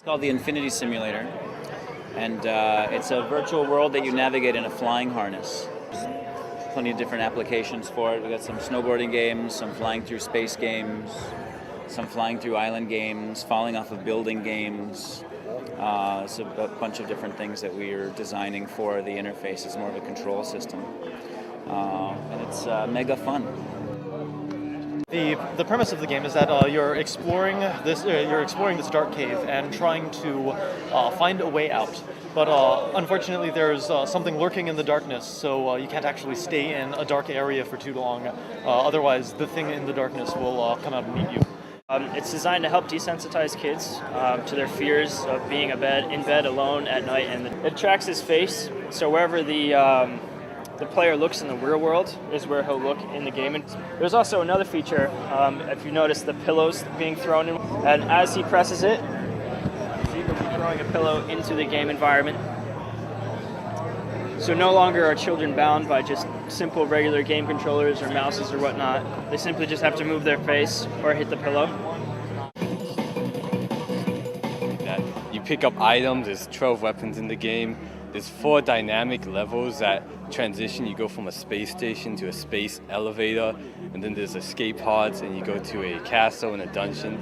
It's called the Infinity Simulator, and it's a virtual world that you navigate in a flying harness. There's plenty of different applications for it. We've got some snowboarding games, some flying through space games, some flying through island games, falling off of building games. It's a bunch of different things that we are designing for the interface. It's more of a control system, and it's mega fun. The premise of the game is that you're exploring this dark cave and trying to find a way out. But unfortunately, there's something lurking in the darkness, so you can't actually stay in a dark area for too long. Otherwise, the thing in the darkness will come out and meet you. It's designed to help desensitize kids to their fears of being in bed alone at night, and it tracks his face. So wherever the player looks in the real world is where he'll look in the game. And there's also another feature, if you notice the pillows being thrown in, and as he presses it, he'll be throwing a pillow into the game environment. So no longer are children bound by just simple regular game controllers or mouses or whatnot. They simply just have to move their face or hit the pillow. You pick up items, there's 12 weapons in the game. There's 4 dynamic levels that transition. You go from a space station to a space elevator, and then there's escape pods, and you go to a castle and a dungeon.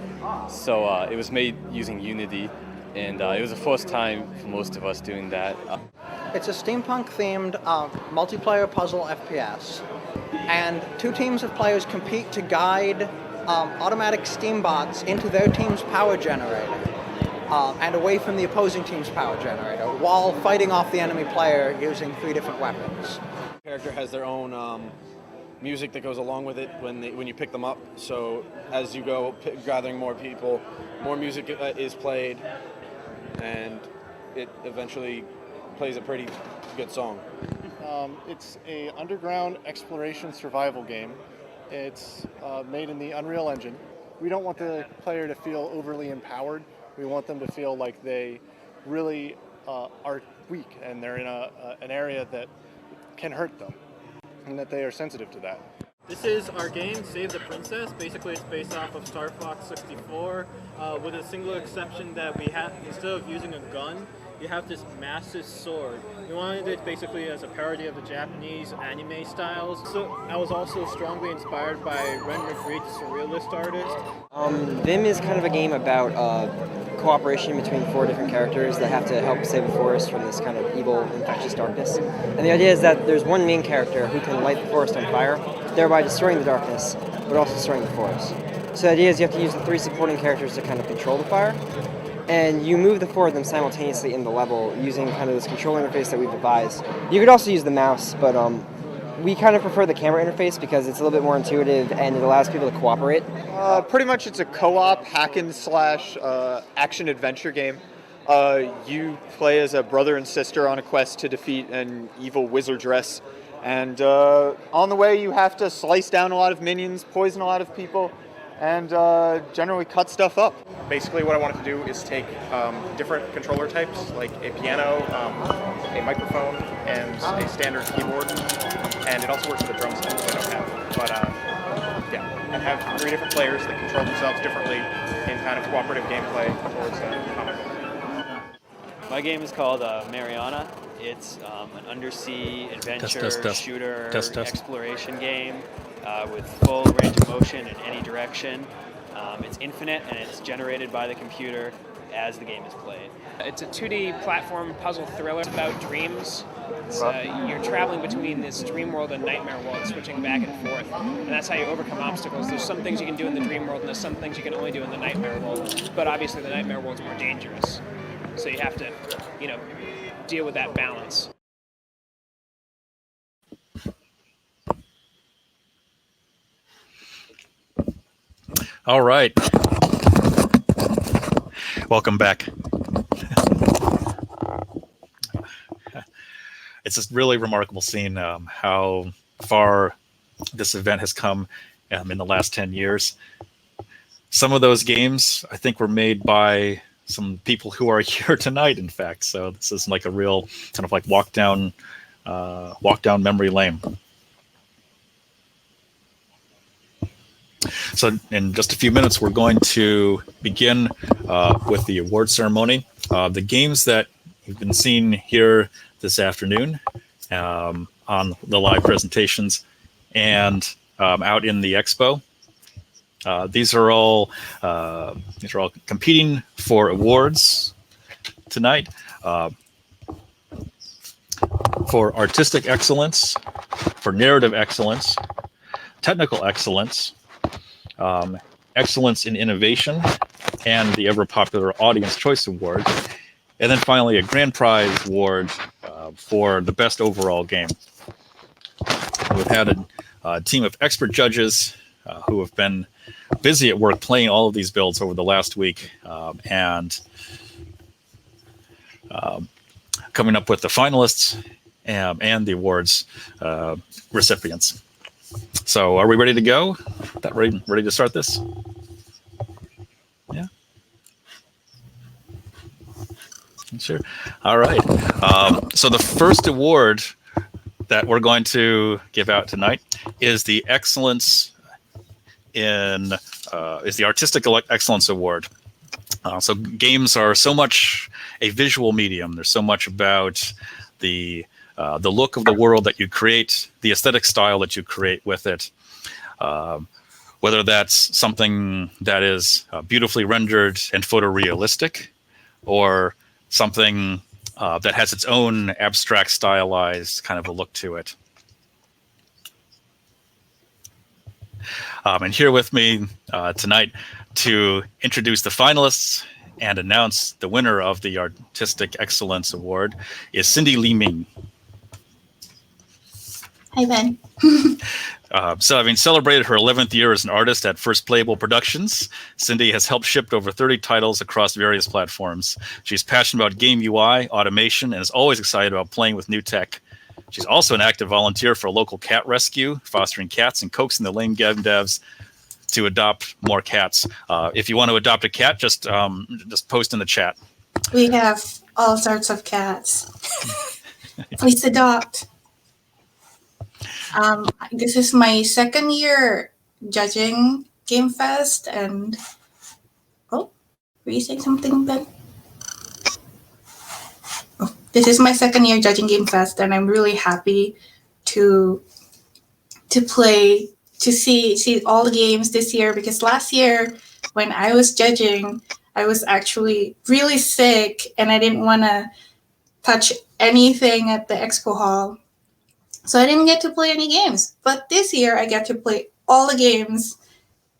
So it was made using Unity, and it was the first time for most of us doing that. It's a steampunk-themed multiplayer puzzle FPS, and 2 teams of players compete to guide automatic steambots into their team's power generator. And away from the opposing team's power generator, while fighting off the enemy player using 3 different weapons. The character has their own music that goes along with it when you pick them up. So as you go gathering more people, more music is played, and it eventually plays a pretty good song. It's a underground exploration survival game. It's made in the Unreal Engine. We don't want the player to feel overly empowered. We want them to feel like they really are weak and they're in an area that can hurt them, and that they are sensitive to that. This is our game, Save the Princess. Basically, it's based off of Star Fox 64, with a single exception that we have, instead of using a gun, you have this massive sword. We wanted it basically as a parody of the Japanese anime styles. So I was also strongly inspired by Ren McGree, the surrealist artist. Vim is kind of a game about cooperation between 4 different characters that have to help save the forest from this kind of evil, infectious darkness. And the idea is that there's one main character who can light the forest on fire, thereby destroying the darkness, but also destroying the forest. So the idea is you have to use the 3 supporting characters to kind of control the fire. And you move the 4 of them simultaneously in the level using kind of this control interface that we've devised. You could also use the mouse, but we kind of prefer the camera interface because it's a little bit more intuitive and it allows people to cooperate. Pretty much it's a co-op hack and slash action adventure game. You play as a brother and sister on a quest to defeat an evil wizardress. And on the way you have to slice down a lot of minions, poison a lot of people, and generally cut stuff up. Basically what I wanted to do is take different controller types, like a piano, a microphone, and a standard keyboard, and it also works with a drum set, which I don't have. But yeah, and have 3 different players that control themselves differently in kind of cooperative gameplay towards a comic book. My game is called Mariana. It's an undersea adventure shooter exploration game with full range of motion in any direction. It's infinite and it's generated by the computer as the game is played. It's a 2D platform puzzle thriller. It's about dreams. You're traveling between this dream world and nightmare world, switching back and forth. And that's how you overcome obstacles. There's some things you can do in the dream world and there's some things you can only do in the nightmare world. But obviously the nightmare world's more dangerous. So you have to, deal with that balance. All right. Welcome back. It's a really remarkable seeing how far this event has come in the last 10 years. Some of those games, I think, were made by some people who are here tonight, in fact. So this is like a real kind of like walk down memory lane. So in just a few minutes, we're going to begin with the award ceremony. The games that you've been seeing here this afternoon on the live presentations and out in the expo. These are all competing for awards tonight for artistic excellence, for narrative excellence, technical excellence, excellence in innovation, and the ever popular Audience Choice Award, and then finally a grand prize award for the best overall game. We've had a team of expert judges who have been busy at work playing all of these builds over the last week and coming up with the finalists and the awards recipients. So are we ready to go? Ready to start this? Yeah. Sure. All right. So the first award that we're going to give out tonight is the excellence in is the Artistic Excellence Award. So games are so much a visual medium. There's so much about the look of the world that you create, the aesthetic style that you create with it. Whether that's something that is beautifully rendered and photorealistic, or something that has its own abstract, stylized kind of a look to it. And here with me tonight to introduce the finalists and announce the winner of the Artistic Excellence Award is Cindy Li Ming. Hi, Ben. So having celebrated her 11th year as an artist at First Playable Productions, Cindy has helped ship over 30 titles across various platforms. She's passionate about game UI, automation, and is always excited about playing with new tech. She's also an active volunteer for a local cat rescue, fostering cats and coaxing the lame game devs to adopt more cats. If you want to adopt a cat, just post in the chat. We have all sorts of cats. Please adopt. This is my second year judging GameFest, and were you saying something, Ben? This is my second year judging GameFest, and I'm really happy to see all the games this year, because last year when I was judging, I was actually really sick and I didn't want to touch anything at the expo hall. So I didn't get to play any games. But this year I get to play all the games,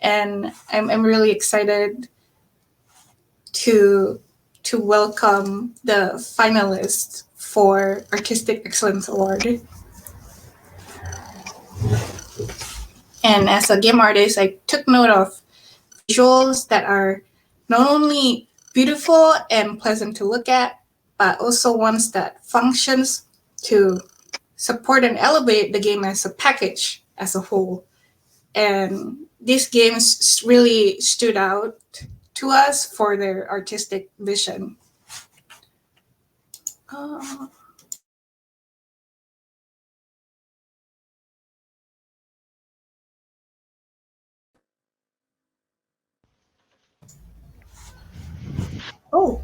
and I'm really excited to welcome the finalists for Artistic Excellence Award. And as a game artist, I took note of visuals that are not only beautiful and pleasant to look at, but also ones that functions to support and elevate the game as a package as a whole. And these games really stood out to us for their artistic vision. Oh,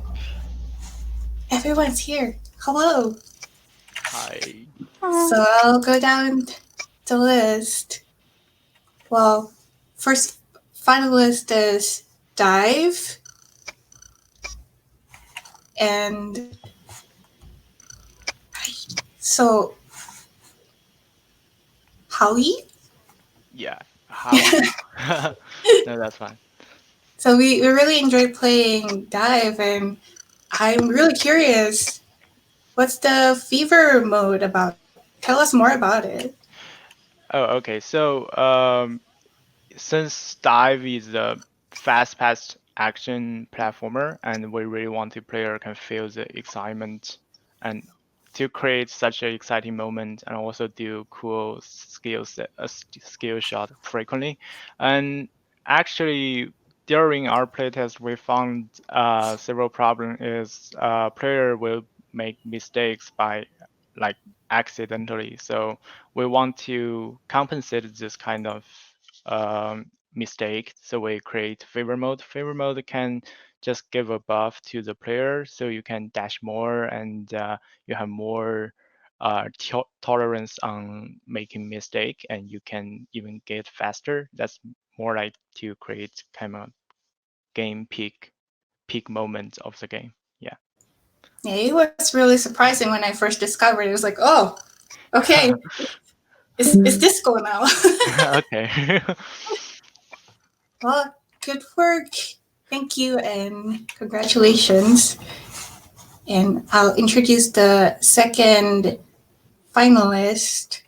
everyone's here. Hello. Hi. So I'll go down the list. Well, first finalist is Dive and so Howie? Yeah. How? No, that's fine. So we really enjoyed playing Dive, and I'm really curious, what's the fever mode about? Tell us more about it. Oh, okay. So, since Dive is a fast-paced action platformer, and we really want the player can feel the excitement, and to create such an exciting moment, and also do cool skill shot frequently, and actually during our playtest we found several problems. Is player will make mistakes by like accidentally, so we want to compensate this kind of mistake, so we create favor mode. Favor mode can just give a buff to the player, so you can dash more and you have more tolerance on making mistake, and you can even get faster. That's more like to create kind of game peak moment of the game. Yeah. Yeah, it was really surprising when I first discovered it. It was like, oh, okay, it's disco now. Okay. Well, good work. Thank you and congratulations. And I'll introduce the second finalist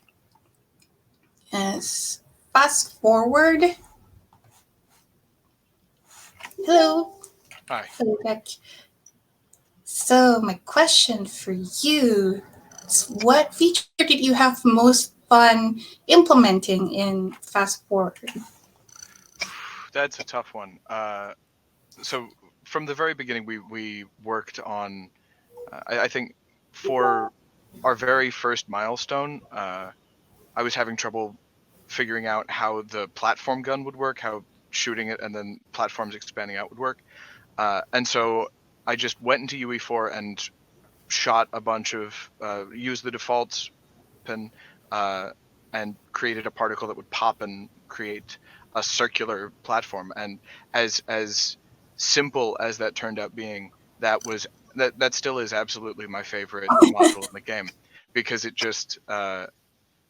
as Fast Forward. Hello. Hi. Hello, Beck. So my question for you is, what feature did you have most fun implementing in Fast Forward? That's a tough one. So from the very beginning, we worked on. I think for our very first milestone, I was having trouble figuring out how the platform gun would work, how shooting it and then platforms expanding out would work. And so I just went into UE4 and shot a bunch of, used the default pin and created a particle that would pop and create a circular platform. And as simple as that turned out being, that still is absolutely my favorite module in the game, because it just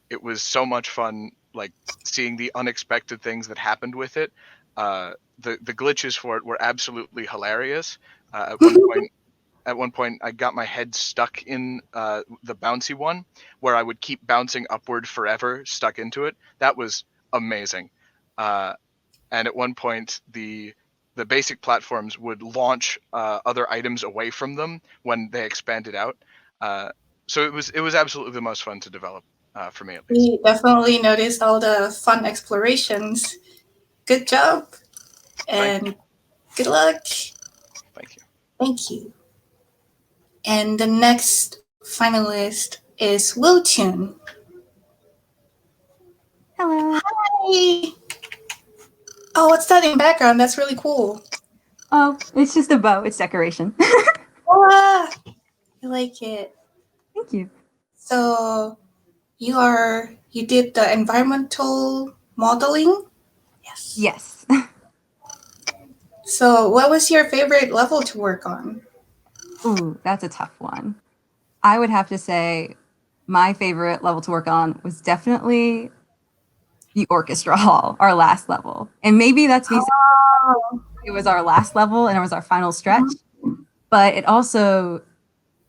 it was so much fun, like seeing the unexpected things that happened with it. The glitches for it were absolutely hilarious. At one point, I got my head stuck in the bouncy one, where I would keep bouncing upward forever, stuck into it. That was amazing. And at one point, the basic platforms would launch other items away from them when they expanded out. So it was absolutely the most fun to develop for me, at least. We definitely noticed all the fun explorations. Good job and good luck. Thank you. Thank you. And the next finalist is Wiltune. Hello. Hi. Oh, what's that in background? That's really cool. Oh, it's just a bow. It's decoration. Ah, I like it. Thank you. So you did the environmental modeling? Yes. Yes. So what was your favorite level to work on? Ooh, that's a tough one. I would have to say my favorite level to work on was definitely the orchestra hall, our last level. And maybe that's me saying it was our last level and it was our final stretch. But it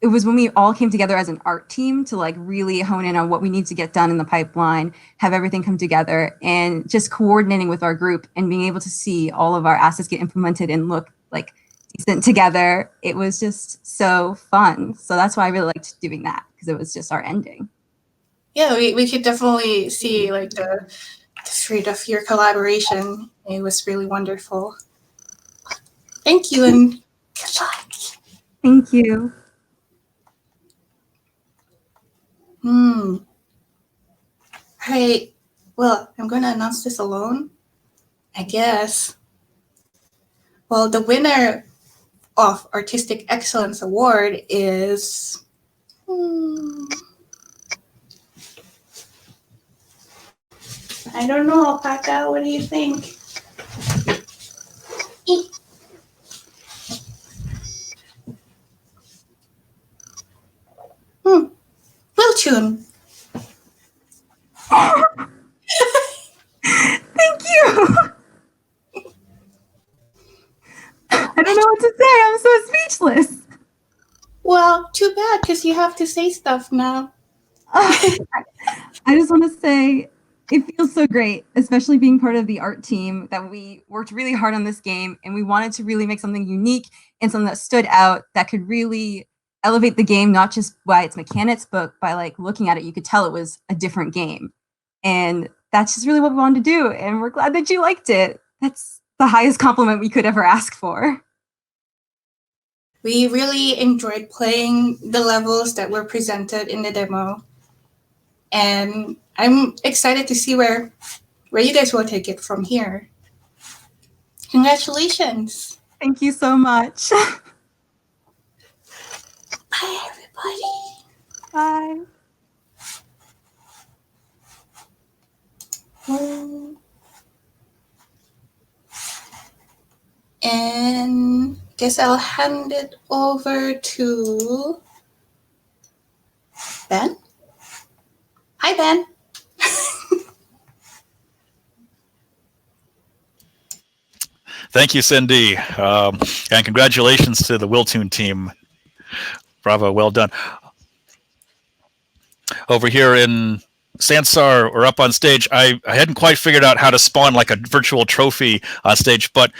was when we all came together as an art team to like really hone in on what we need to get done in the pipeline, have everything come together, and just coordinating with our group and being able to see all of our assets get implemented and look like decent together. It was just so fun. So that's why I really liked doing that, because it was just our ending. Yeah, we could definitely see like the fruit of your collaboration. It was really wonderful. Thank you and good luck. Thank you. All right. Well, I'm going to announce this alone, I guess. Well, the winner of Artistic Excellence Award is... I don't know, Alpaca. What do you think? Wiltune. Thank you. I don't know what to say. I'm so speechless. Well, too bad, because you have to say stuff now. I just want to say it feels so great, especially being part of the art team, that we worked really hard on this game and we wanted to really make something unique and something that stood out, that could really elevate the game, not just by its mechanics, but by like looking at it, you could tell it was a different game. And that's just really what we wanted to do. And we're glad that you liked it. That's the highest compliment we could ever ask for. We really enjoyed playing the levels that were presented in the demo. And I'm excited to see where you guys will take it from here. Congratulations. Thank you so much. Bye, everybody. Bye. And guess I'll hand it over to Ben. Hi, Ben. Thank you, Cindy, and congratulations to the Wiltoon team. Bravo, well done. Over here in Sansar, or up on stage, I hadn't quite figured out how to spawn like a virtual trophy on stage, but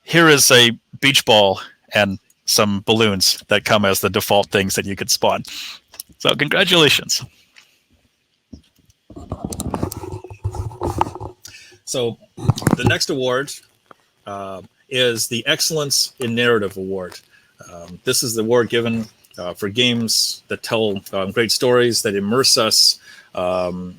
here is a beach ball and some balloons that come as the default things that you could spawn. So congratulations. So the next award is the Excellence in Narrative Award. This is the award given for games that tell great stories, that immerse us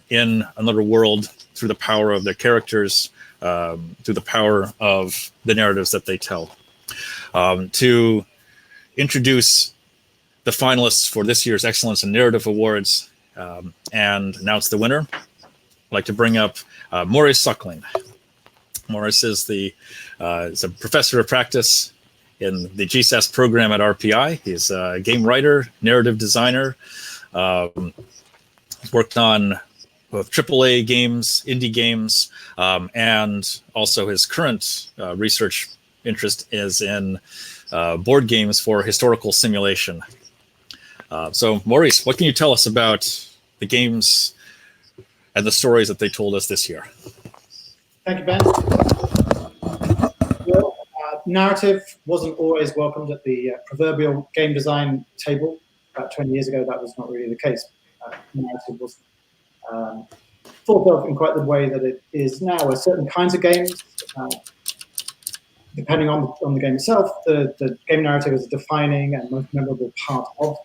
in another world through the power of their characters, through the power of the narratives that they tell. To introduce the finalists for this year's Excellence in Narrative Awards and announce the winner, I'd like to bring up Maurice Suckling. Maurice is is a professor of practice in the GSAS program at RPI. He's a game writer, narrative designer. He's worked on both AAA games, indie games, and also his current research interest is in board games for historical simulation. So, Maurice, what can you tell us about the games and the stories that they told us this year? Thank you, Ben. Well, narrative wasn't always welcomed at the proverbial game design table. About 20 years ago, that was not really the case. Narrative was thought of in quite the way that it is now, where certain kinds of games, depending on the game itself, the game narrative is a defining and most memorable part of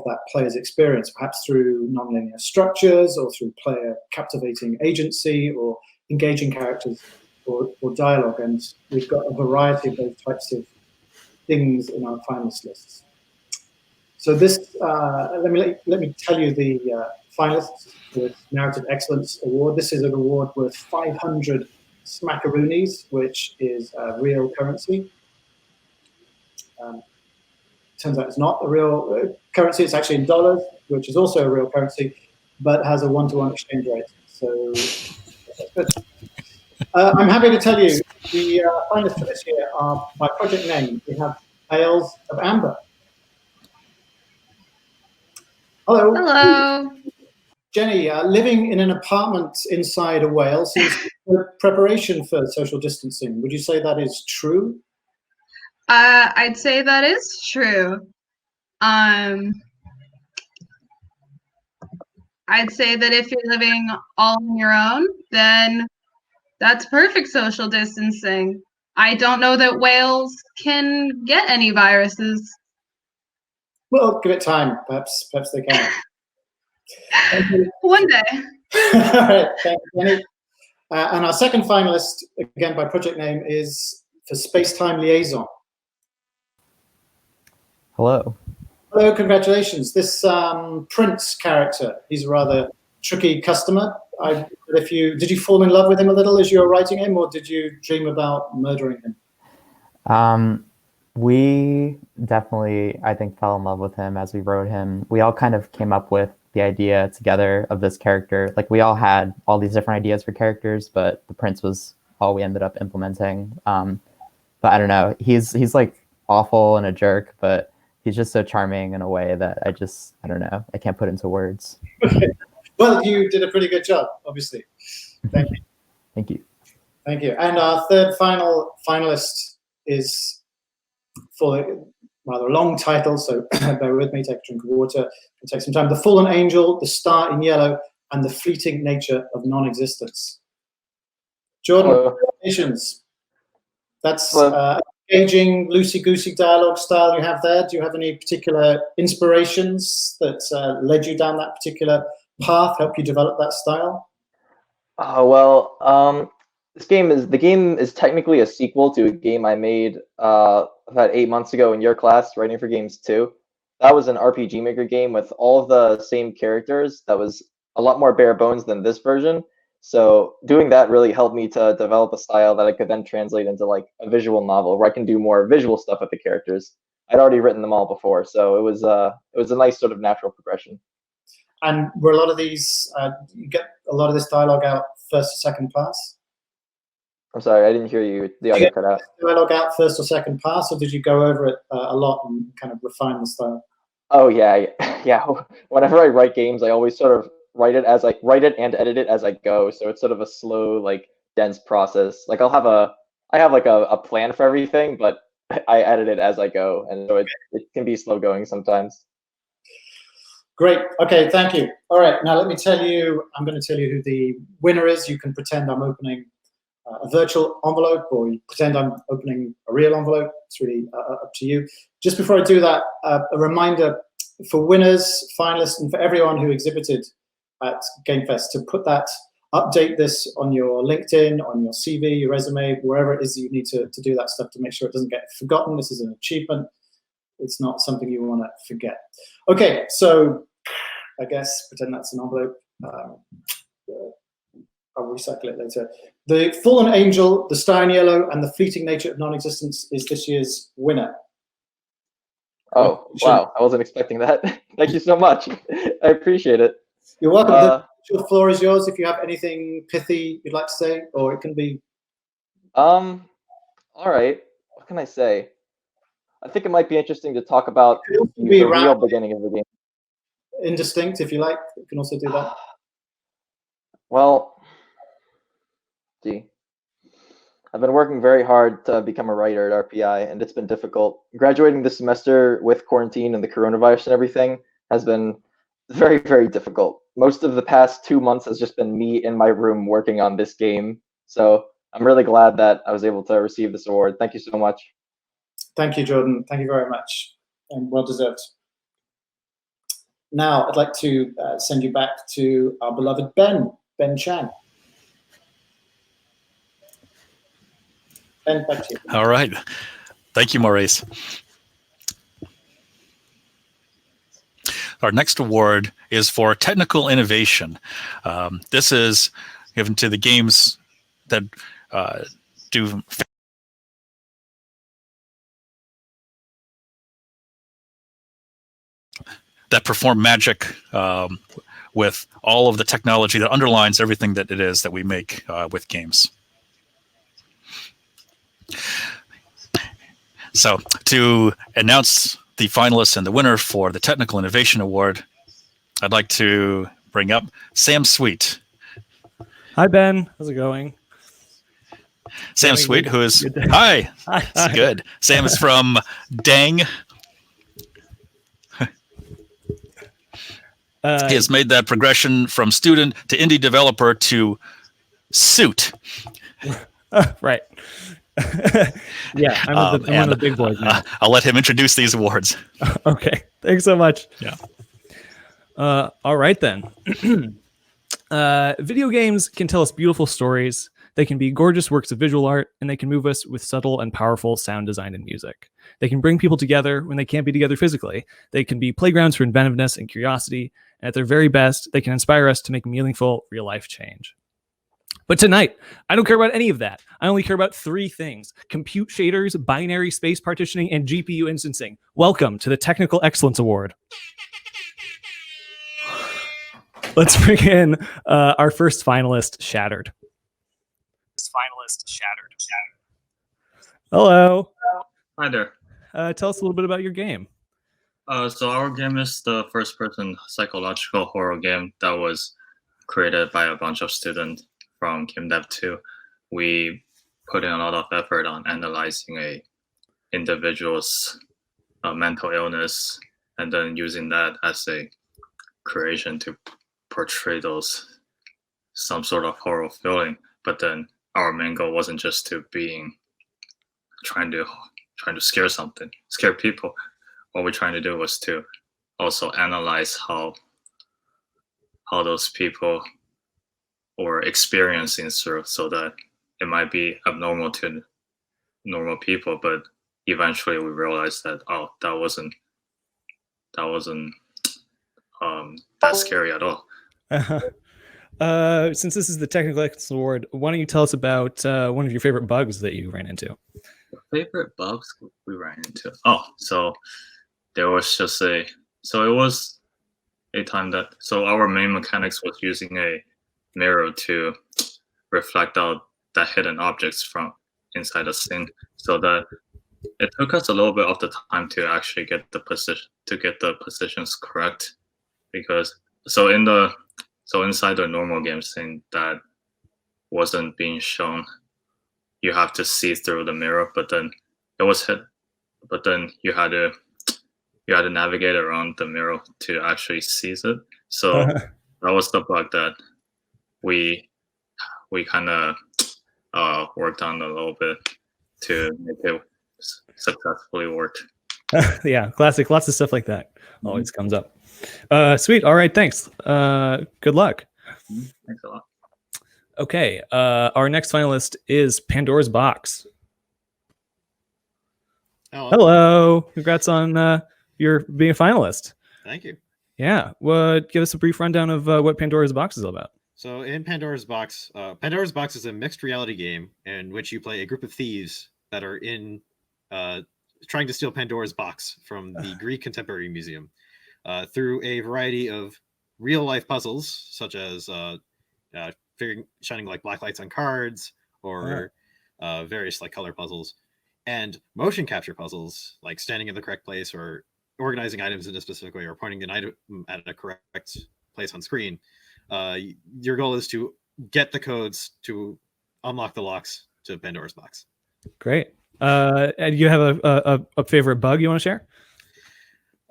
that player's experience, perhaps through nonlinear structures or through player captivating agency or engaging characters or dialogue. And we've got a variety of those types of things in our finalist lists. So this, let me tell you the finalists for the Narrative Excellence Award. This is an award worth 500 smackaroonies, which is real currency. Turns out it's not a real currency. It's actually in dollars, which is also a real currency, but has a one-to-one exchange rate. So that's good. I'm happy to tell you the finalists for this year are by project name. We have Tales of Amber. Hello. Hello. Jenny, living in an apartment inside a whale seems preparation for social distancing. Would you say that is true? I'd say that is true. I'd say that if you're living all on your own, then that's perfect social distancing. I don't know that whales can get any viruses. Well, give it time. Perhaps they can. One day. All right, thank you, Jenny. And our second finalist, again by project name, is for Space-Time Liaison. Hello. Hello, congratulations. This Prince character, he's a rather tricky customer. Did you fall in love with him a little as you were writing him, or did you dream about murdering him? We definitely, I think, fell in love with him as we wrote him. We all kind of came up with the idea together of this character. Like, we all had all these different ideas for characters, but the Prince was all we ended up implementing. But I don't know, he's like awful and a jerk, but he's just so charming in a way that I don't know, I can't put into words. Well, you did a pretty good job, obviously. Thank you. Thank you. Thank you. And our third finalist is for a rather long title, so bear with me, take a drink of water, and take some time. The Fallen Angel, The Star in Yellow, and the Fleeting Nature of Non-Existence. Jordan, congratulations. That's engaging, loosey-goosey dialogue style you have there. Do you have any particular inspirations that led you down that particular path, help you develop that style? the game is technically a sequel to a game I made about 8 months ago in your class, Writing for Games 2. That was an RPG Maker game with all of the same characters. That was a lot more bare bones than this version. So doing that really helped me to develop a style that I could then translate into like a visual novel where I can do more visual stuff with the characters. I'd already written them all before, so it was a nice sort of natural progression. And were a lot of these, you get a lot of this dialogue out first or second pass? I'm sorry, I didn't hear you. The audio cut out. Dialogue out first or second pass, or did you go over it a lot and kind of refine the style? Oh yeah, yeah. Whenever I write games, I always sort of write it and edit it as I go. So it's sort of a slow, like dense process. Like I have like a plan for everything, but I edit it as I go, and so it can be slow going sometimes. Great. Okay, thank you. All right, now let me tell you. I'm going to tell you who the winner is. You can pretend I'm opening a virtual envelope, or you pretend I'm opening a real envelope. It's really up to you. Just before I do that, a reminder for winners, finalists, and for everyone who exhibited at Gamefest to update this on your LinkedIn, on your CV, your resume, wherever it is that you need to do that stuff to make sure it doesn't get forgotten. This is an achievement. It's not something you want to forget. Okay, so I guess pretend that's an envelope. I'll recycle it later. The Fallen Angel, The Star in Yellow, and The Fleeting Nature of Non-Existence is this year's winner. Oh, wow. I wasn't expecting that. Thank you so much. I appreciate it. You're welcome. The floor is yours if you have anything pithy you'd like to say, or it can be... All right. What can I say? I think it might be interesting to talk about the real beginning of the game. Indistinct, if you like. You can also do that. Well, I've been working very hard to become a writer at RPI, and it's been difficult. Graduating this semester with quarantine and the coronavirus and everything has been very, very difficult. Most of the past 2 months has just been me in my room working on this game. So I'm really glad that I was able to receive this award. Thank you so much. Thank you, Jordan. Thank you very much, and well deserved. Now, I'd like to send you back to our beloved Ben Chang. Ben, back to you. All right. Thank you, Maurice. Our next award is for technical innovation. This is given to the games that perform magic with all of the technology that underlines everything that it is that we make with games. So to announce the finalists and the winner for the Technical Innovation Award, I'd like to bring up Sam Sweet. Hi, Ben. How's it going? Sam Sweet, who is... Hi. It's good. Sam is from Dang. He has made that progression from student to indie developer to suit. Right. Yeah, I'm one of the big boys now. I'll let him introduce these awards. Okay. Thanks so much. Yeah. All right, then. Video games can tell us beautiful stories. They can be gorgeous works of visual art, and they can move us with subtle and powerful sound design and music. They can bring people together when they can't be together physically. They can be playgrounds for inventiveness and curiosity. And at their very best, they can inspire us to make meaningful real-life change. But tonight, I don't care about any of that. I only care about 3 things: compute shaders, binary space partitioning, and GPU instancing. Welcome to the Technical Excellence Award. Let's bring in our first finalist, Shattered. Hello. Hi there. Tell us a little bit about your game. So our game is the first-person psychological horror game that was created by a bunch of students from Game Dev 2. We put in a lot of effort on analyzing a individual's mental illness and then using that as a creation to portray some sort of horror feeling. But then our main goal wasn't just to trying to scare people. What we're trying to do was to also analyze how those people were experiencing so that it might be abnormal to normal people, but eventually we realized that that wasn't that scary at all. Since this is the Technical Excellence Award, why don't you tell us about one of your favorite bugs that you ran into? Favorite bugs we ran into? So there was just it was a time that our main mechanics was using a mirror to reflect out the hidden objects from inside the scene, so that it took us a little bit of the time to actually get the positions correct, because inside the normal game scene that wasn't being shown, you have to see through the mirror, but then it was hit, but then you had to navigate around the mirror to actually seize it. So that was the bug that we kind of worked on a little bit to make it successfully work. Yeah, classic. Lots of stuff like that always comes up. Sweet. All right. Thanks. Good luck. Thanks a lot. Okay. Our next finalist is Pandora's Box. Hello. Congrats on your being a finalist. Thank you. Yeah. Give us a brief rundown of what Pandora's Box is all about. So in Pandora's Box is a mixed reality game in which you play a group of thieves that are in trying to steal Pandora's box from the Greek Contemporary Museum through a variety of real life puzzles, such as shining like black lights on cards, or various like color puzzles, and motion capture puzzles like standing in the correct place or organizing items in a specific way or pointing an item at a correct place on screen. Your goal is to get the codes to unlock the locks to Pandora's box. Great. And you have a favorite bug you want to share?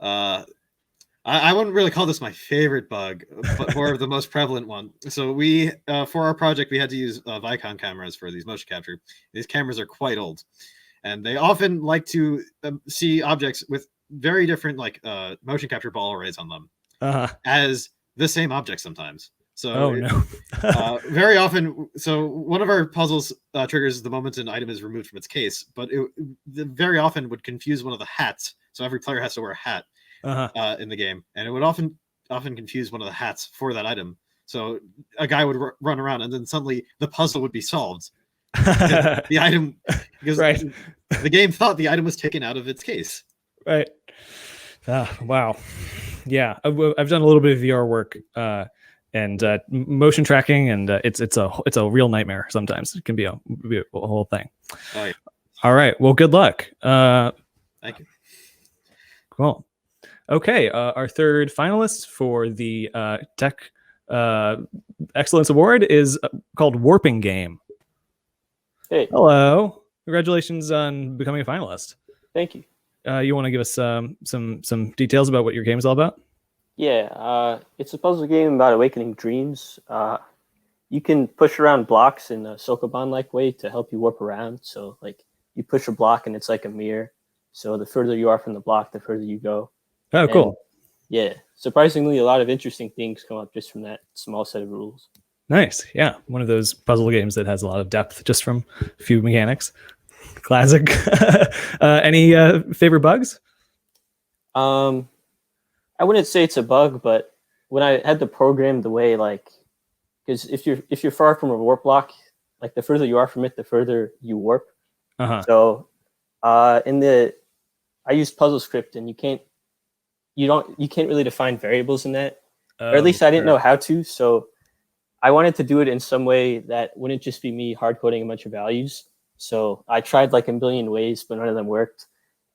I wouldn't really call this my favorite bug, but more of the most prevalent one. So we, for our project, we had to use Vicon cameras for these motion capture. These cameras are quite old, and they often like to see objects with very different motion capture ball arrays on them as the same object sometimes. So very often, so one of our puzzles triggers the moment an item is removed from its case, but it very often would confuse one of the hats. So every player has to wear a hat in the game, and it would often confuse one of the hats for that item. So a guy would run around, and then suddenly the puzzle would be solved. The item, because the game thought the item was taken out of its case. Right. Wow. Yeah, I've done a little bit of VR work and motion tracking, and it's a real nightmare sometimes. It can be a whole thing. Oh, yeah. All right. Well, good luck. Thank you. Cool. Okay. Our third finalist for the Tech Excellence Award is called Warping Game. Hey. Hello. Congratulations on becoming a finalist. Thank you. You want to give us some details about what your game is all about? Yeah, it's a puzzle game about awakening dreams. You can push around blocks in a Sokoban-like way to help you warp around. So, like, you push a block and it's like a mirror. So the further you are from the block, the further you go. Oh, cool. Yeah, surprisingly, a lot of interesting things come up just from that small set of rules. Nice. Yeah, one of those puzzle games that has a lot of depth just from a few mechanics. Classic. Any favorite bugs? I wouldn't say it's a bug, but when I had to program the way, because if you're far from a warp block, like the further you are from it, the further you warp. So I used puzzle script, and you can't really define variables in that, or at least I didn't know how to. So I wanted to do it in some way that wouldn't just be me hard coding a bunch of values. So I tried like a million ways, but none of them worked.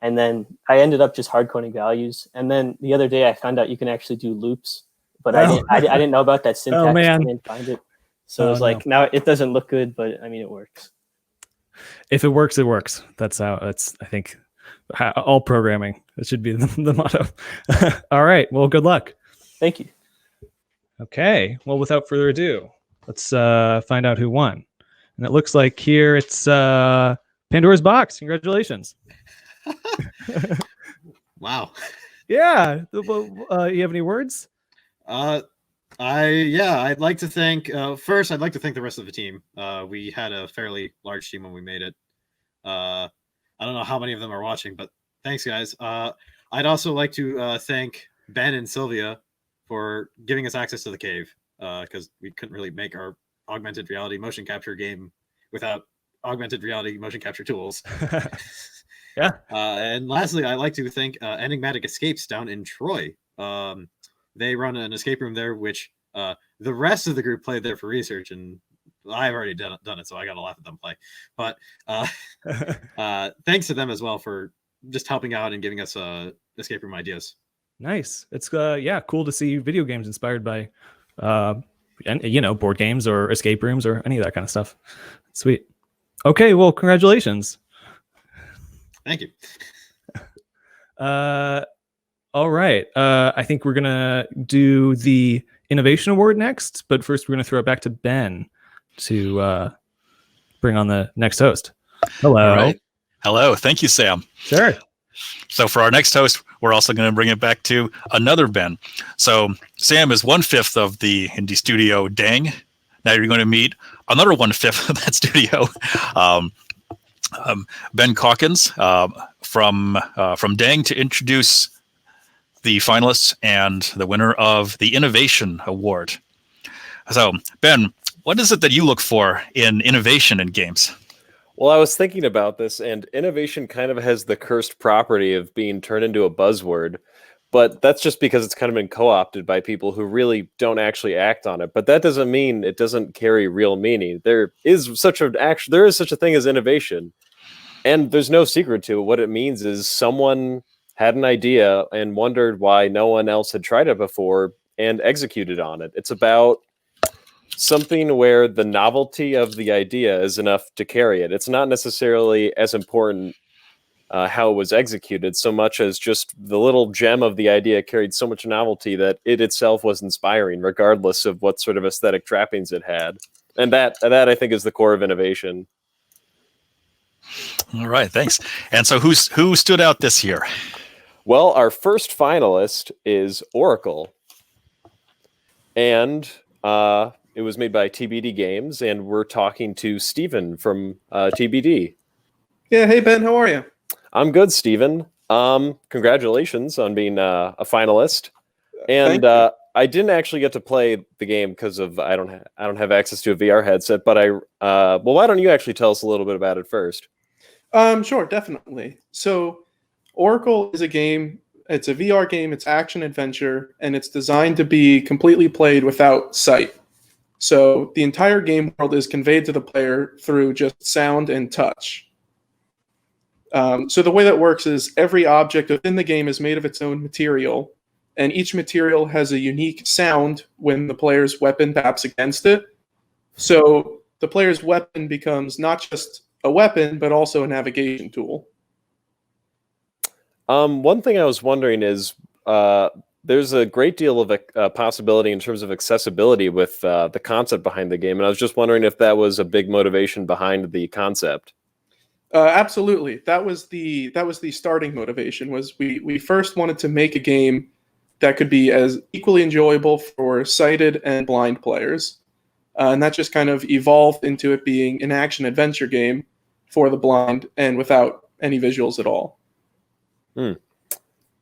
And then I ended up just hard coding values. And then the other day I found out you can actually do loops, but I didn't know about that syntax. Oh, man. I didn't find it. So it was like, now it doesn't look good, but I mean, it works. If it works, it works. That's I think, all programming. That should be the motto. All right. Well, good luck. Thank you. Okay. Well, without further ado, let's find out who won. And it looks like here it's Pandora's Box. Congratulations. Wow. Yeah. You have any words? I'd like to thank first. I'd like to thank the rest of the team. We had a fairly large team when we made it. I don't know how many of them are watching, but thanks, guys. I'd also like to thank Ben and Sylvia for giving us access to the cave because we couldn't really make our augmented reality motion capture game without augmented reality motion capture tools. Yeah. And lastly, I'd like to thank Enigmatic Escapes down in Troy. They run an escape room there, which the rest of the group played there for research, and I've already done it, so I got to laugh at them play. But thanks to them as well for just helping out and giving us escape room ideas. Nice. It's cool to see video games inspired by board games or escape rooms or any of that kind of stuff. Sweet. Okay, well, congratulations. Thank you. All right. I think we're gonna do the innovation award next, but first we're gonna throw it back to Ben to bring on the next host. Hello. All right. Hello. Thank you, Sam. Sure. So for our next host, we're also going to bring it back to another Ben. So Sam is 1/5 of the indie studio Dang. Now you're going to meet another 1/5 of that studio, Ben Calkins from Dang, to introduce the finalists and the winner of the Innovation Award. So Ben, what is it that you look for in innovation in games? Well, I was thinking about this, and innovation kind of has the cursed property of being turned into a buzzword, but that's just because it's kind of been co-opted by people who really don't actually act on it. But that doesn't mean it doesn't carry real meaning. There is such a thing as innovation, and there's no secret to it. What it means is someone had an idea and wondered why no one else had tried it before and executed on it. It's about something where the novelty of the idea is enough to carry it. It's not necessarily as important how it was executed so much as just the little gem of the idea carried so much novelty that it itself was inspiring, regardless of what sort of aesthetic trappings it had. And that I think is the core of innovation. All right, thanks. And so who stood out this year? Well, our first finalist is Oracle. And it was made by TBD Games, and we're talking to Steven from TBD. Yeah, hey Ben, how are you? I'm good, Steven. Congratulations on being a finalist. And I didn't actually get to play the game because of I don't have access to a VR headset. But why don't you actually tell us a little bit about it first? Sure, definitely. So, Oracle is a game. It's a VR game. It's action adventure, and it's designed to be completely played without sight. So the entire game world is conveyed to the player through just sound and touch. So the way that works is every object within the game is made of its own material, and each material has a unique sound when the player's weapon taps against it. So the player's weapon becomes not just a weapon, but also a navigation tool. One thing I was wondering is there's a great deal of possibility in terms of accessibility with the concept behind the game, and I was just wondering if that was a big motivation behind the concept. Absolutely, that was the starting motivation. Was we first wanted to make a game that could be as equally enjoyable for sighted and blind players, and that just kind of evolved into it being an action adventure game for the blind and without any visuals at all.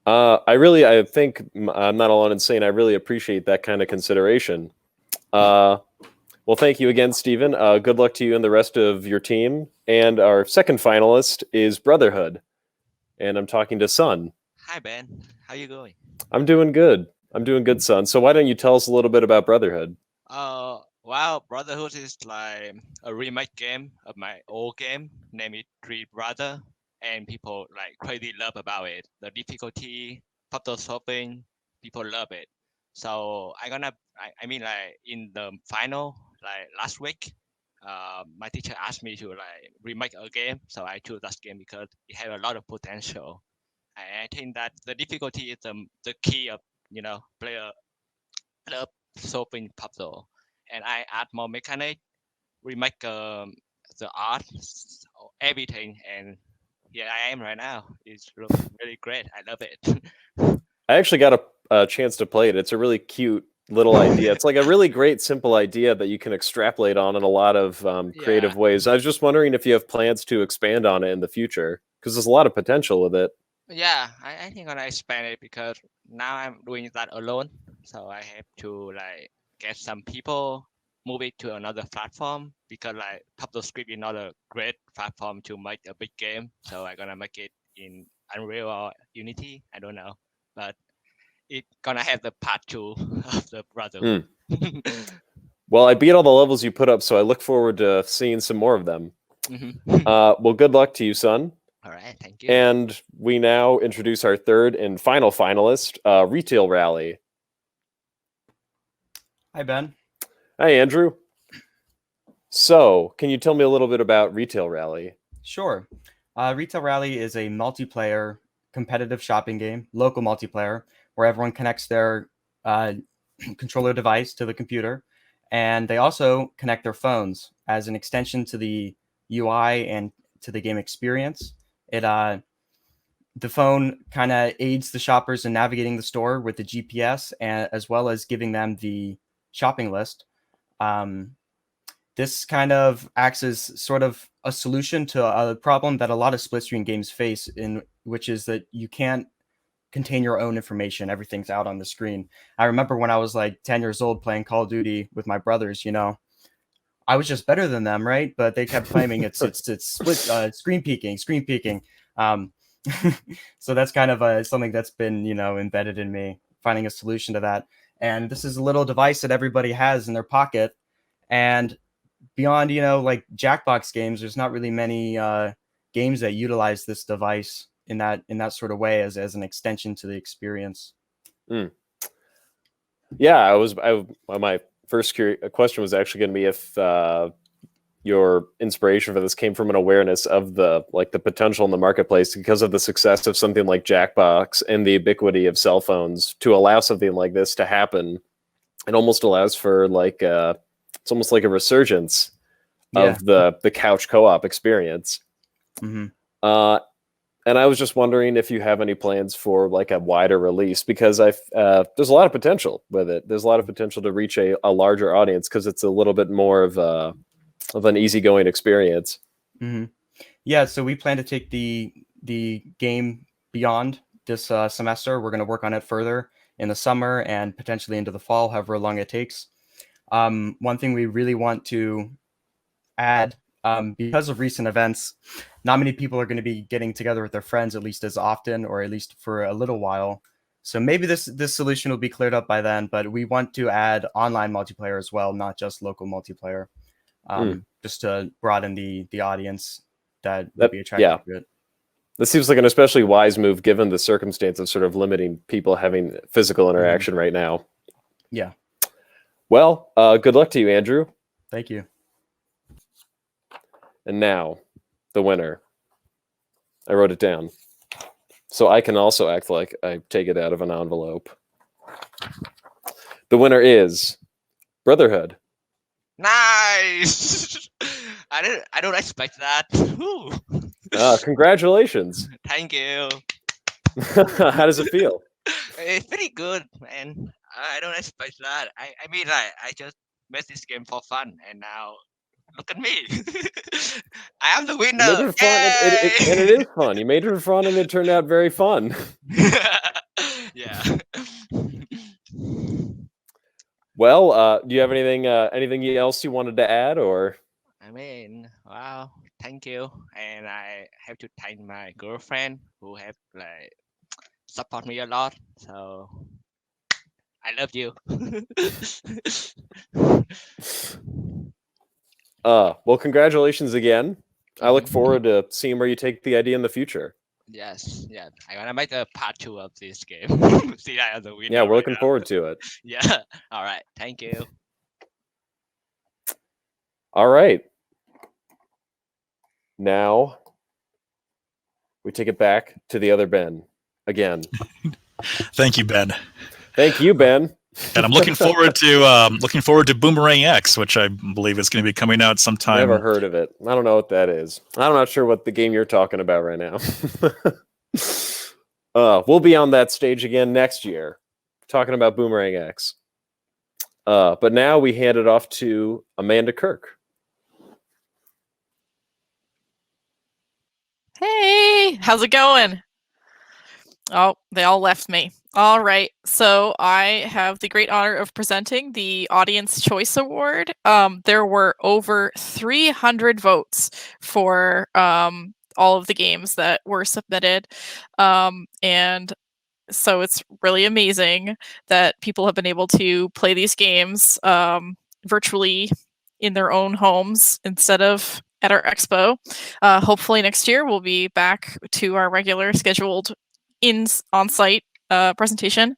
I think I'm not alone in saying I really appreciate that kind of consideration. Well, thank you again, Steven. Good luck to you and the rest of your team. And our second finalist is Brotherhood. And I'm talking to Sun. Hi, Ben. How you going? I'm doing good. Sun. So why don't you tell us a little bit about Brotherhood? Well, Brotherhood is like a remake game of my old game, named Three Brother. And people like crazy love about it. The difficulty, puzzle solving, people love it. So I mean, like in the final, like last week, my teacher asked me to like remake a game. So I chose that game because it had a lot of potential. And I think that the difficulty is the key of player love solving puzzle. And I add more mechanic, remake the art, everything, and here I am right now. It's really great. I love it. I actually got a chance to play it. It's a really cute little idea. It's like a really great, simple idea that you can extrapolate on in a lot of creative ways. I was just wondering if you have plans to expand on it in the future, because there's a lot of potential with it. Yeah, I think I'm gonna expand it because now I'm doing that alone. So I have to like get some people, move it to another platform because like TurboScript is not a great platform to make a big game. So I'm gonna make it in Unreal or Unity. I don't know, but it's gonna have the part 2 of the Brotherhood. Well, I beat all the levels you put up, so I look forward to seeing some more of them. Well, good luck to you, son. All right, thank you. And we now introduce our third and final finalist, Retail Rally. Hi, Ben. Hi, Andrew. So, can you tell me a little bit about Retail Rally? Sure. Retail Rally is a multiplayer competitive shopping game, local multiplayer, where everyone connects their controller device to the computer, and they also connect their phones as an extension to the UI and to the game experience. The phone kind of aids the shoppers in navigating the store with the GPS, and as well as giving them the shopping list. This kind of acts as sort of a solution to a problem that a lot of split screen games face, which is that you can't contain your own information. Everything's out on the screen. I remember when I was like 10 years old playing Call of Duty with my brothers, I was just better than them, right? But they kept claiming it's split screen peeking. So that's kind of something that's been embedded in me, finding a solution to that. And this is a little device that everybody has in their pocket. And beyond like Jackbox games, there's not really many games that utilize this device in that sort of way as an extension to the experience. Yeah, my first question was actually going to be if your inspiration for this came from an awareness of the potential in the marketplace because of the success of something like Jackbox and the ubiquity of cell phones to allow something like this to happen. It almost allows for it's almost like a resurgence of the couch co-op experience. And I was just wondering if you have any plans for a wider release, because there's a lot of potential with it. There's a lot of potential to reach a larger audience because it's a little bit more of an easygoing experience. Yeah, so we plan to take the game beyond this semester. We're going to work on it further in the summer and potentially into the fall, however long it takes. One thing we really want to add, because of recent events, not many people are going to be getting together with their friends, at least as often, or at least for a little while. So maybe this solution will be cleared up by then, but we want to add online multiplayer as well, not just local multiplayer, just to broaden the audience that would be attracted to it. This seems like an especially wise move given the circumstance of sort of limiting people having physical interaction right now. Yeah. Well, good luck to you, Andrew. Thank you. And now, the winner. I wrote it down, so I can also act like I take it out of an envelope. The winner is Brotherhood. Nice. I don't expect that. Congratulations. Thank you. How does it feel? It's pretty good, man. I don't expect that. I mean, I just made this game for fun, and now look at me. I am the winner. You made it fun, and it is fun. You made it fun, and it turned out very fun. Yeah. Well, do you have anything else you wanted to add, or? I mean, wow, thank you, and I have to thank my girlfriend who have support me a lot. So I love you. Well, congratulations again. I look forward to seeing where you take the idea in the future. Yes, yeah. I want to make a part 2 of this game. See, I am the winner. Yeah, we're looking forward to it. Yeah. All right. Thank you. All right. Now we take it back to the other Ben again. Thank you, Ben. Thank you, Ben. And I'm looking forward to Boomerang X, which I believe is going to be coming out sometime. Never heard of it. I don't know what that is. I'm not sure what the game you're talking about right now. We'll be on that stage again next year, talking about Boomerang X. But now we hand it off to Amanda Kirk. Hey, how's it going? Oh, they all left me. All right. So I have the great honor of presenting the Audience Choice Award. There were over 300 votes for all of the games that were submitted. And so it's really amazing that people have been able to play these games virtually in their own homes instead of at our expo. Hopefully next year we'll be back to our regular scheduled on-site presentation.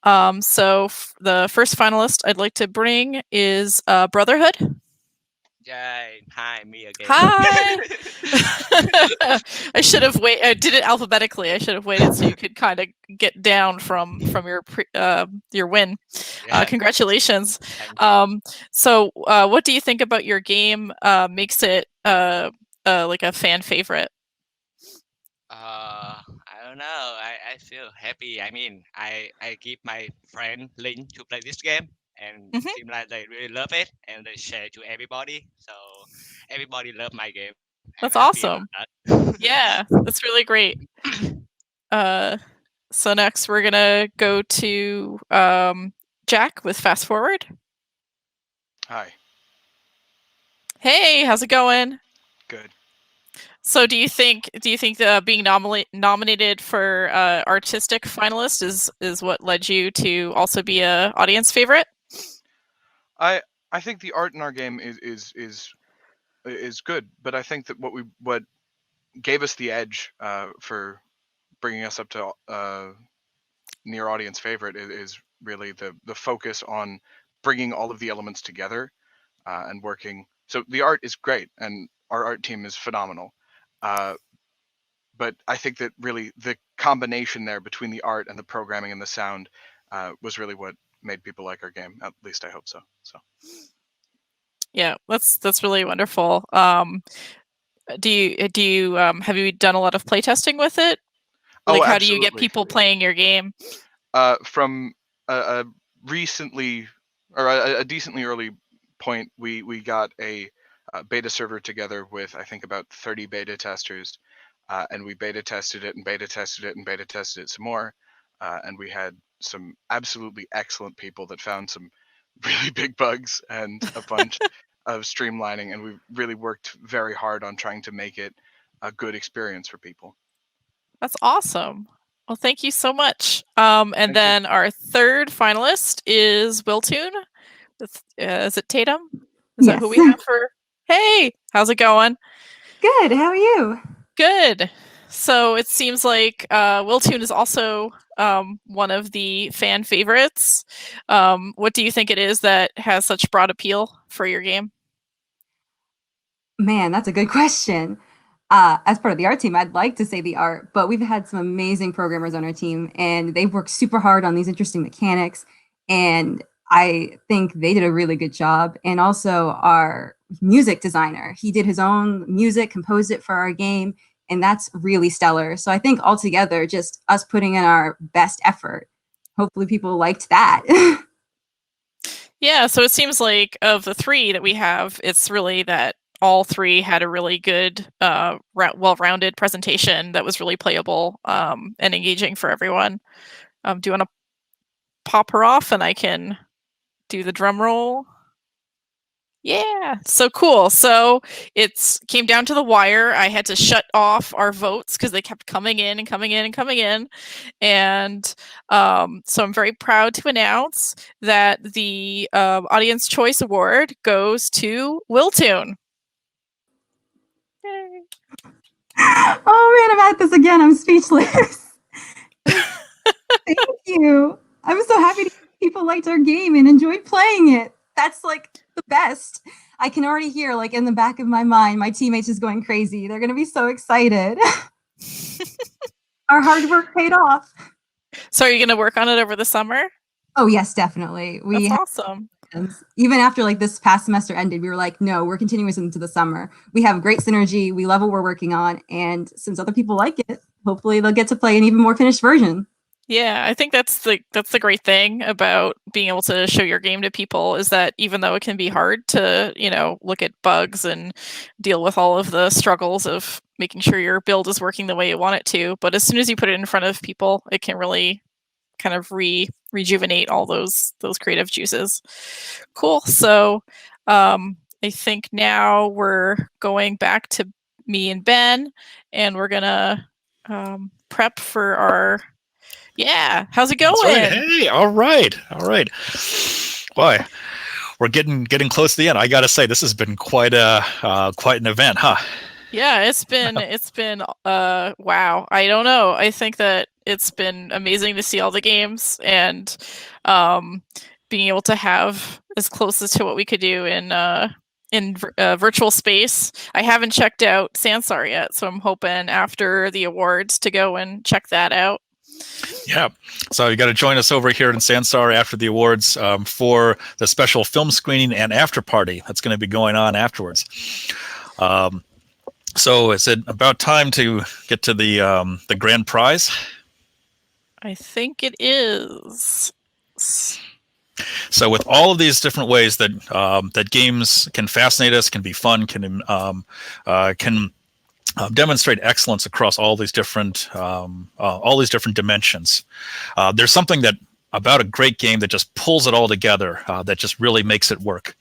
The first finalist I'd like to bring is Brotherhood. Yay! Hi, me again. Hi. I should have waited. I did it alphabetically. I should have waited so you could kind of get down from your win. Congratulations. So, what do you think about your game? Makes it like a fan favorite? I don't know. I feel happy. I mean, I give my friend link to play this game, and it seems like they really love it, and they share it to everybody. So everybody love my game. That's awesome. Yeah, that's really great. So next we're gonna go to Jack with Fast Forward. Hi. Hey, how's it going? Good. So do you think being nominated for artistic finalist is what led you to also be a audience favorite? I think the art in our game is good, but I think that what gave us the edge for bringing us up to near audience favorite is really the focus on bringing all of the elements together and working. So the art is great, and our art team is phenomenal. But I think that really the combination there between the art and the programming and the sound was really what made people like our game. At least I hope so. Yeah, that's really wonderful. Do you have you done a lot of playtesting with it? Like, how do you get people playing your game? From a recently or a decently early point, we got a beta server together with I think about 30 beta testers, and we beta tested it and beta tested it and beta tested it some more, and we had some absolutely excellent people that found some really big bugs and a bunch of streamlining, and we really worked very hard on trying to make it a good experience for people. That's awesome. Well, thank you so much. And then our third finalist is Wiltoon. Is it Tatum? Is that who we have for? Hey, how's it going? Good. How are you? Good. So it seems like Wiltoon is also one of the fan favorites. What do you think it is that has such broad appeal for your game? Man, that's a good question. As part of the art team, I'd like to say the art, but we've had some amazing programmers on our team, and they've worked super hard on these interesting mechanics, and I think they did a really good job. And also our music designer, he did his own music, composed it for our game, and that's really stellar. So I think altogether, just us putting in our best effort, hopefully people liked that. Yeah, so it seems like of the three that we have, it's really that all three had a really good, well-rounded presentation that was really playable and engaging for everyone. Do you want to pop her off and I can do the drum roll? Yeah, so cool. So it came down to the wire. I had to shut off our votes because they kept coming in and coming in and coming in. And so I'm very proud to announce that the Audience Choice Award goes to Wiltoon. Oh man, I'm at this again. I'm speechless. Thank you. I'm so happy to people liked our game and enjoyed playing it. That's like the best. I can already hear, like, in the back of my mind, my teammates just going crazy. They're going to be so excited. Our hard work paid off. So are you going to work on it over the summer? Oh, yes, definitely. That's awesome. Even after like this past semester ended, we were like, no, we're continuing this into the summer. We have great synergy. We love what we're working on. And since other people like it, hopefully they'll get to play an even more finished version. Yeah, I think that's the great thing about being able to show your game to people is that even though it can be hard to, look at bugs and deal with all of the struggles of making sure your build is working the way you want it to, but as soon as you put it in front of people, it can really kind of rejuvenate all those creative juices. Cool. So I think now we're going back to me and Ben, and we're gonna prep for our. Yeah, how's it going? That's right. Hey, all right. Boy, we're getting close to the end. I got to say, this has been quite an event, huh? Yeah, it's been wow. I don't know. I think that it's been amazing to see all the games and being able to have as close as to what we could do in virtual space. I haven't checked out Sansar yet, so I'm hoping after the awards to go and check that out. Yeah, so you got to join us over here in Sansar after the awards for the special film screening and after party that's going to be going on afterwards. So is it about time to get to the grand prize? I think it is. So with all of these different ways that that games can fascinate us, can be fun, can demonstrate excellence across all these different dimensions. There's something about a great game that just pulls it all together, that just really makes it work.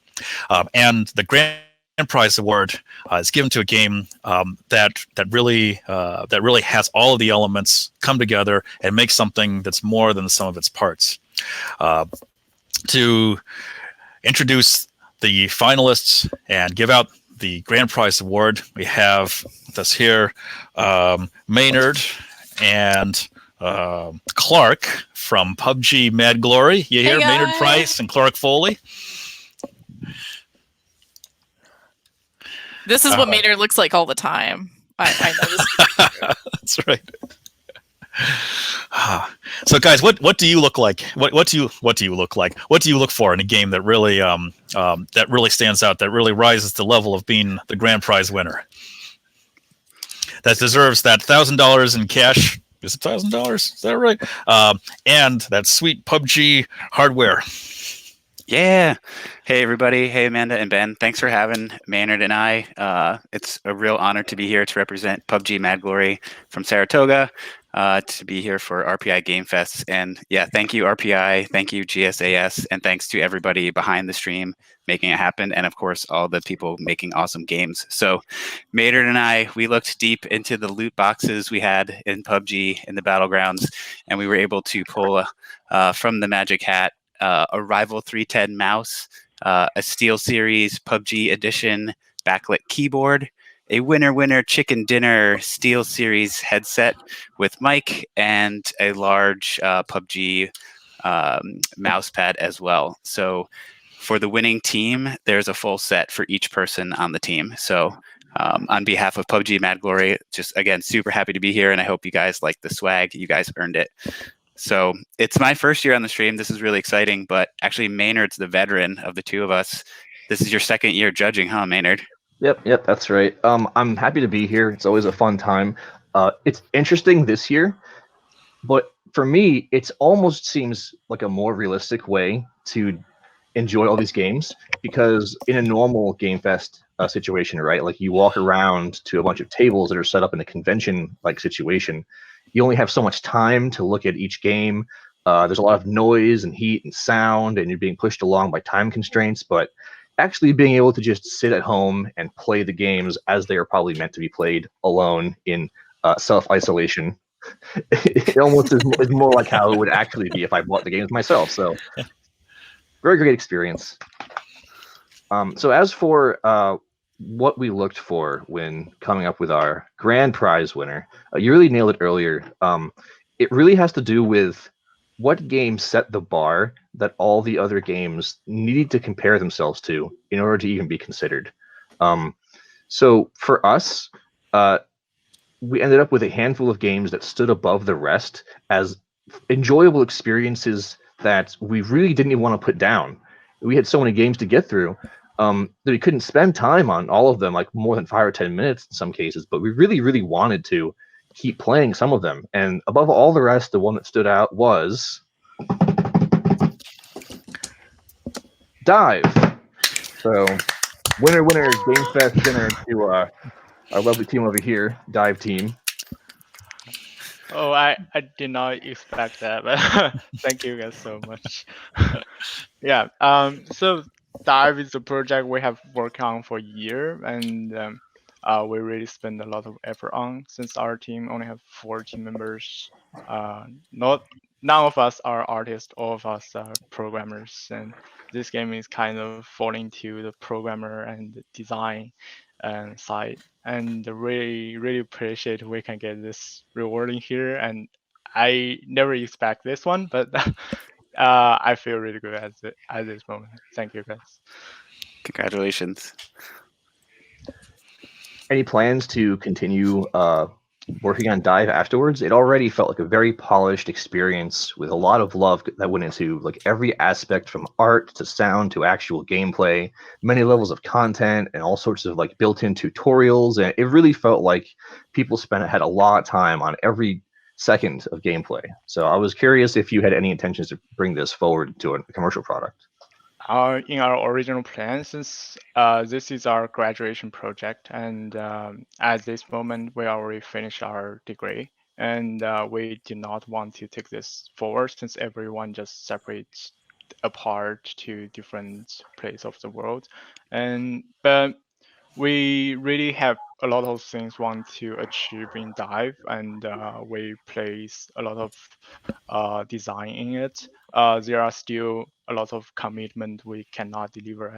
And the Grand Prize Award is given to a game that really has all of the elements come together and make something that's more than the sum of its parts. To introduce the finalists and give out the Grand Prize Award, we have with us here Maynard and Clark from PUBG Mad Glory. You hear Maynard Price and Clark Foley? This is what Maynard looks like all the time. I know this. That's right. So, guys, what do you look like? What do you look like? What do you look for in a game that really stands out, that really rises to the level of being the grand prize winner, that deserves that $1,000 in cash? Is it $1,000? Is that right? And that sweet PUBG hardware. Yeah. Hey, everybody. Hey, Amanda and Ben. Thanks for having Maynard and I. It's a real honor to be here to represent PUBG Mad Glory from Saratoga, to be here for RPI Game Fest. And yeah, thank you, RPI. Thank you, GSAS. And thanks to everybody behind the stream making it happen. And of course, all the people making awesome games. So Maynard and I, we looked deep into the loot boxes we had in PUBG in the Battlegrounds, and we were able to pull from the magic hat a Rival 310 mouse, a SteelSeries PUBG Edition backlit keyboard, a Winner Chicken Dinner SteelSeries headset with mic, and a large PUBG mouse pad as well. So for the winning team, there's a full set for each person on the team. So on behalf of PUBG Mad Glory, just again, super happy to be here, and I hope you guys like the swag. You guys earned it. So it's my first year on the stream. This is really exciting, but actually Maynard's the veteran of the two of us. This is your second year judging, huh, Maynard? Yep, that's right. I'm happy to be here. It's always a fun time. It's interesting this year, but for me, it almost seems like a more realistic way to enjoy all these games, because in a normal Game Fest situation, right, like you walk around to a bunch of tables that are set up in a convention-like situation, you only have so much time to look at each game. There's a lot of noise and heat and sound, and you're being pushed along by time constraints. But actually being able to just sit at home and play the games as they are probably meant to be played alone in self-isolation, it almost is more like how it would actually be if I bought the games myself. So very great experience. So as for what we looked for when coming up with our grand prize winner, you really nailed it earlier. It really has to do with what game set the bar that all the other games needed to compare themselves to in order to even be considered. So for us, we ended up with a handful of games that stood above the rest as enjoyable experiences that we really didn't even want to put down. We had so many games to get through that we couldn't spend time on all of them, like more than 5 or 10 minutes in some cases, but we really, really wanted to keep playing some of them. And above all the rest, the one that stood out was Dive. So winner, Game Fest dinner to our lovely team over here, Dive team. Oh, I did not expect that, but thank you guys so much. Yeah. So Dive is a project we have worked on for a year, and we really spend a lot of effort on. Since our team only have 4 team members, none of us are artists, all of us are programmers, and this game is kind of falling to the programmer and the design side. And really appreciate we can get this rewarding here. And I never expect this one, but I feel really good at this moment. Thank you, guys. Congratulations. Any plans to continue working on Dive afterwards? It already felt like a very polished experience with a lot of love that went into like every aspect, from art to sound to actual gameplay, many levels of content and all sorts of like built-in tutorials. And it really felt like people had a lot of time on every second of gameplay. So I was curious if you had any intentions to bring this forward to a commercial product. In our original plan, since this is our graduation project, and at this moment we already finished our degree, and we do not want to take this forward since everyone just separates apart to different places of the world. But we really have a lot of things want to achieve in Dive, and we place a lot of design in it. There are still a lot of commitment we cannot deliver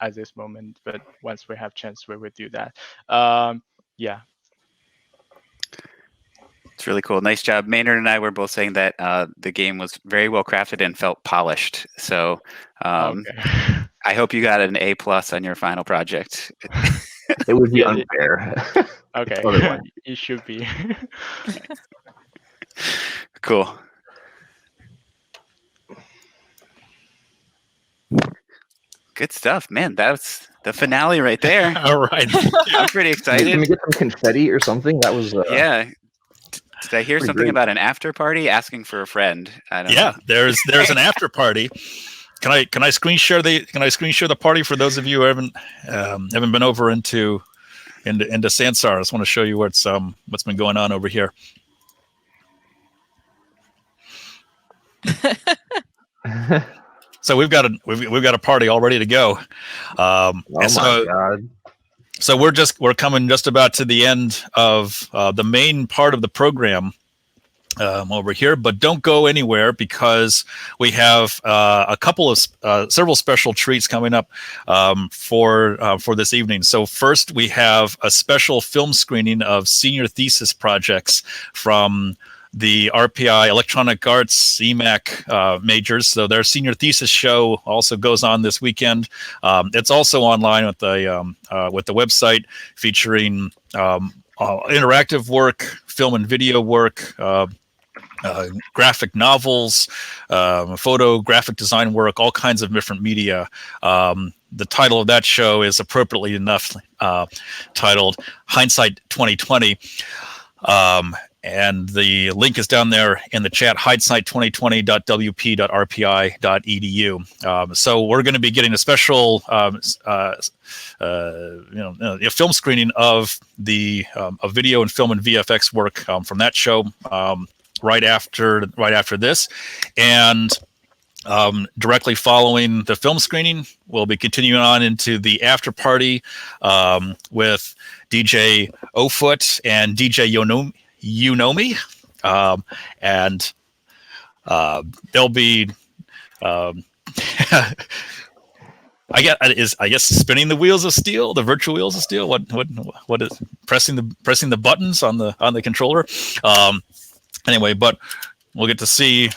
at this moment, but once we have chance, we will do that. Yeah. It's really cool. Nice job. Maynard and I were both saying that the game was very well crafted and felt polished. So I hope you got an A+ on your final project. It would be unfair. Okay, it should be. Cool. Good stuff, man. That's the finale right there. All right. I'm pretty excited. Can we get some confetti or something? That was yeah. Did I hear something great. about an after party? Asking for a friend. I don't Yeah, know. there's an after party. Can I screen share the party for those of you who haven't been over into Sansar? I just want to show you what's been going on over here. So we've got a party all ready to go. Oh my God. So we're coming just about to the end of the main part of the program over here, but don't go anywhere because we have several special treats coming up for this evening. So first we have a special film screening of senior thesis projects from the RPI Electronic Arts EMAC majors. So their senior thesis show also goes on this weekend. It's also online with the website, featuring interactive work, film and video work, graphic novels, photo, graphic design work, all kinds of different media. The title of that show is appropriately enough titled Hindsight 2020. And the link is down there in the chat, hindsight2020.wp.rpi.edu. So we're going to be getting a special a film screening of the of video and film and VFX work from that show right after this. And directly following the film screening, we'll be continuing on into the after party with DJ Ofoot and DJ Unomi, and they'll be I guess spinning the wheels of steel, the virtual wheels of steel. What is pressing the buttons on the controller? Anyway, but we'll get to see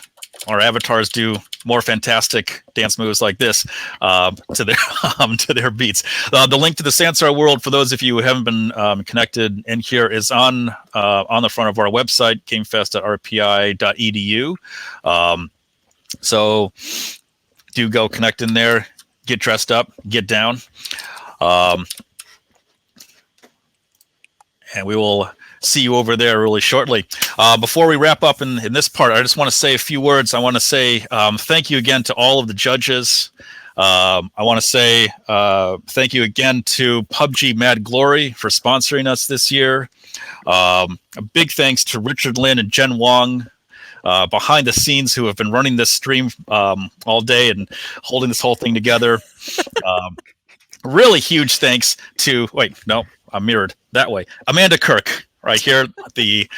our avatars do more fantastic dance moves like this to their beats. The link to the Sansar world, for those of you who haven't been connected in here, is on the front of our website, gamefest.rpi.edu. So do go connect in there, get dressed up, get down, and we will see you over there really shortly. Before we wrap up in this part, I just want to say a few words. I want to say thank you again to all of the judges. I want to say thank you again to PUBG Mad Glory for sponsoring us this year. A big thanks to Richard Lin and Jen Wong behind the scenes, who have been running this stream all day and holding this whole thing together. Really huge thanks to, I'm mirrored that way, Amanda Kirk, right here, the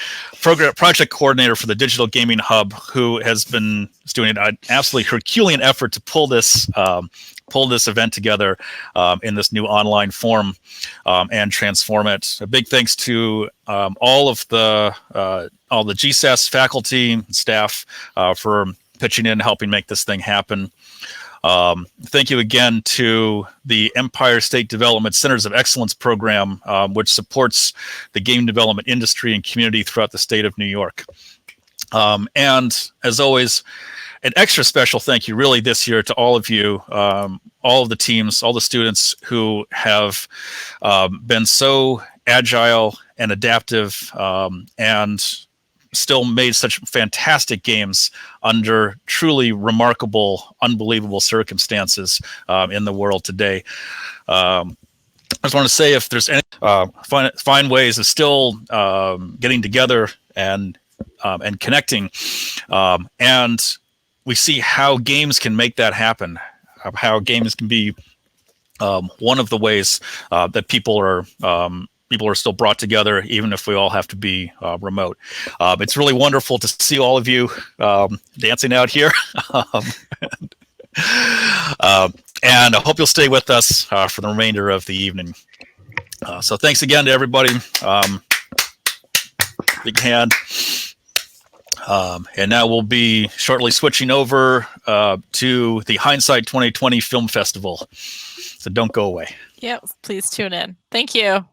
project coordinator for the Digital Gaming Hub, who has been doing an absolutely Herculean effort to pull this event together in this new online form and transform it. A big thanks to all the GSAS faculty and staff for pitching in, helping make this thing happen. Thank you again to the Empire State Development Centers of Excellence program, which supports the game development industry and community throughout the state of New York. And as always, an extra special thank you really this year to all of you, all of the teams, all the students who have been so agile and adaptive and still made such fantastic games under truly remarkable, unbelievable circumstances in the world today. I just want to say, if there's any find ways of still getting together and connecting, and we see how games can make that happen, how games can be one of the ways that people are still brought together, even if we all have to be remote. It's really wonderful to see all of you dancing out here. And I hope you'll stay with us for the remainder of the evening. So thanks again to everybody. Big hand. And now we'll be shortly switching over to the Hindsight 2020 Film Festival. So don't go away. Yep, please tune in. Thank you.